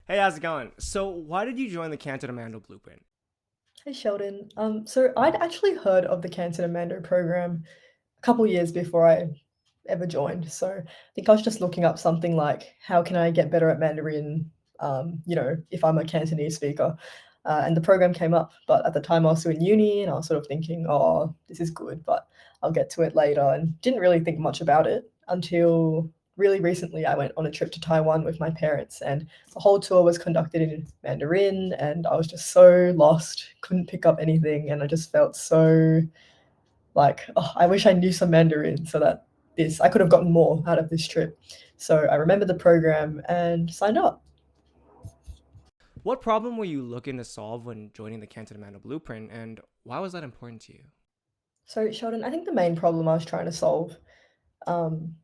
Hey, how's it going? So, why did you join the Canto to Mando Blueprint? Hey Sheldon. So I'd actually heard of the Canton and Mando program a couple years before I ever joined. So I think I was just looking up something like how can I get better at Mandarin, if I'm a Cantonese speaker. And the program came up, but at the time I was still in uni and I was sort of thinking, oh, this is good, but I'll get to it later and didn't really think much about it until really recently I went on a trip to Taiwan with my parents and the whole tour was conducted in Mandarin, and I was just so lost, couldn't pick up anything, and I just felt so like, oh, I wish I knew some Mandarin so that this I could have gotten more out of this trip. So I remembered the program and signed up. What problem were you looking to solve when joining the Canto to Mando Blueprint, and why was that important to you? So Sheldon, I think the main problem I was trying to solve um,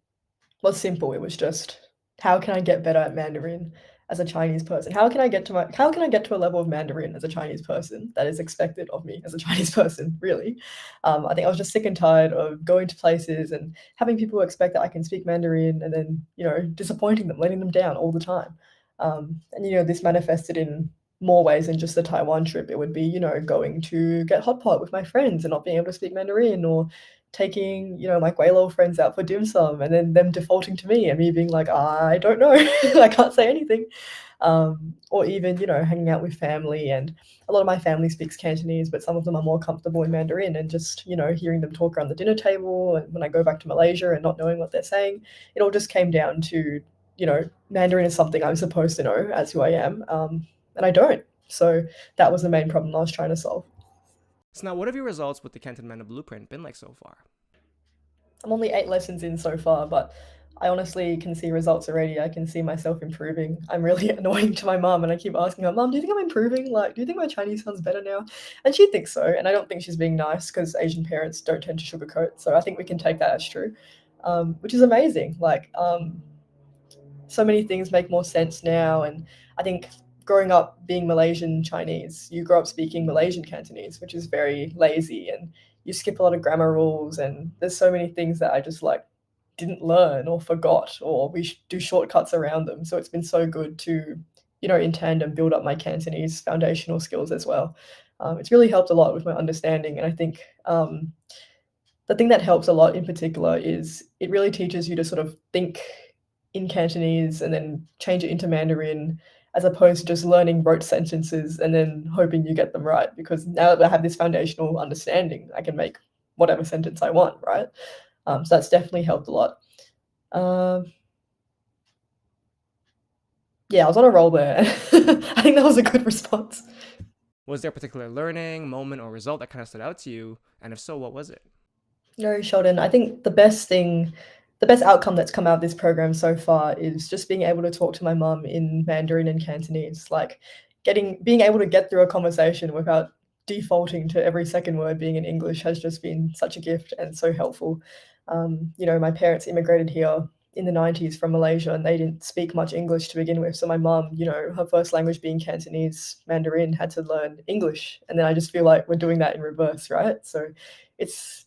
was simple. It was just how can I get better at Mandarin as a Chinese person? How can I get to a level of Mandarin as a Chinese person that is expected of me as a Chinese person, really? I think I was just sick and tired of going to places and having people expect that I can speak Mandarin and then, disappointing them, letting them down all the time. And this manifested in more ways than just the Taiwan trip. It would be, going to get hot pot with my friends and not being able to speak Mandarin, or taking, my Guaylo friends out for dim sum and then them defaulting to me and me being like, I don't know, I can't say anything. Or even, hanging out with family. And a lot of my family speaks Cantonese, but some of them are more comfortable in Mandarin, and just, hearing them talk around the dinner table. And when I go back to Malaysia and not knowing what they're saying, it all just came down to, Mandarin is something I'm supposed to know as who I am. And I don't. So that was the main problem I was trying to solve. So, now what have your results with the Canto to Mando Blueprint been like so far? I'm only 8 lessons in so far, but I honestly can see results already. I can see myself improving. I'm really annoying to my mum, and I keep asking her, Mum, do you think I'm improving? Like, do you think my Chinese sounds better now? And she thinks so. And I don't think she's being nice because Asian parents don't tend to sugarcoat. So I think we can take that as true, which is amazing. So many things make more sense now. And I think growing up being Malaysian Chinese, you grow up speaking Malaysian Cantonese, which is very lazy, and you skip a lot of grammar rules. And there's so many things that I just like didn't learn or forgot, or we do shortcuts around them. So it's been so good to, in tandem, build up my Cantonese foundational skills as well. It's really helped a lot with my understanding. And I think the thing that helps a lot in particular is it really teaches you to sort of think in Cantonese and then change it into Mandarin, as opposed to just learning rote sentences and then hoping you get them right. Because now that I have this foundational understanding, I can make whatever sentence I want, right? So that's definitely helped a lot. Um, yeah, I was on a roll there. I think that was a good response. Was there a particular learning, moment, or result that kind of stood out to you? And if so, what was it? No, Sheldon, I think the best outcome that's come out of this program so far is just being able to talk to my mum in Mandarin and Cantonese, like being able to get through a conversation without defaulting to every second word being in English has just been such a gift and so helpful. My parents immigrated here in the 90s from Malaysia, and they didn't speak much English to begin with. So my mum, her first language being Cantonese Mandarin, had to learn English. And then I just feel like we're doing that in reverse, right? So it's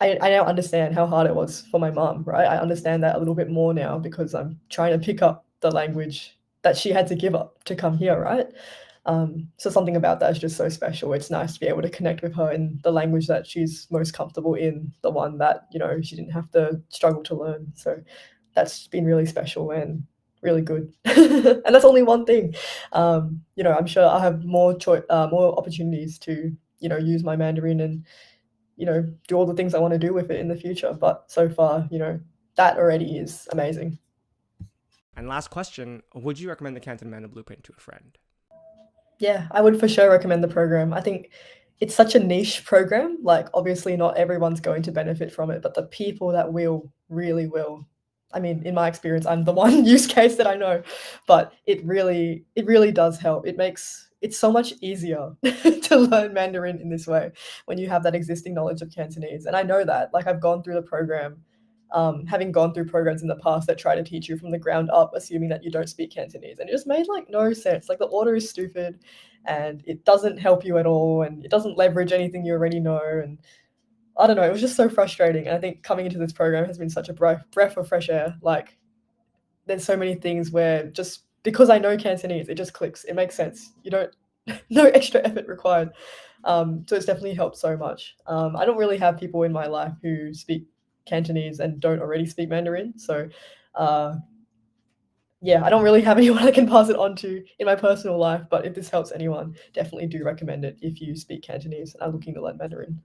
I now understand how hard it was for my mom, right? I understand that a little bit more now because I'm trying to pick up the language that she had to give up to come here, right? So something about that is just so special. It's nice to be able to connect with her in the language that she's most comfortable in, the one that, she didn't have to struggle to learn. So that's been really special and really good. And that's only one thing. I'm sure I'll have more opportunities to, use my Mandarin and do all the things I want to do with it in the future. But so far, that already is amazing. And last question, would you recommend the Canto to Mando Blueprint to a friend? Yeah, I would for sure recommend the program. I think it's such a niche program. Like, obviously, not everyone's going to benefit from it, but the people that will really will. I mean, in my experience, I'm the one use case that I know, but it really does help. It's so much easier to learn Mandarin in this way when you have that existing knowledge of Cantonese. And I know that, like, I've gone through the program, having gone through programs in the past that try to teach you from the ground up, assuming that you don't speak Cantonese. And it just made like no sense. Like, the order is stupid and it doesn't help you at all, and it doesn't leverage anything you already know. And I don't know, it was just so frustrating. And I think coming into this program has been such a breath of fresh air. Like, there's so many things where just because I know Cantonese, it just clicks. It makes sense. You don't no extra effort required. So it's definitely helped so much. I don't really have people in my life who speak Cantonese and don't already speak Mandarin. So, yeah, I don't really have anyone I can pass it on to in my personal life. But if this helps anyone, definitely do recommend it if you speak Cantonese and are looking to learn Mandarin.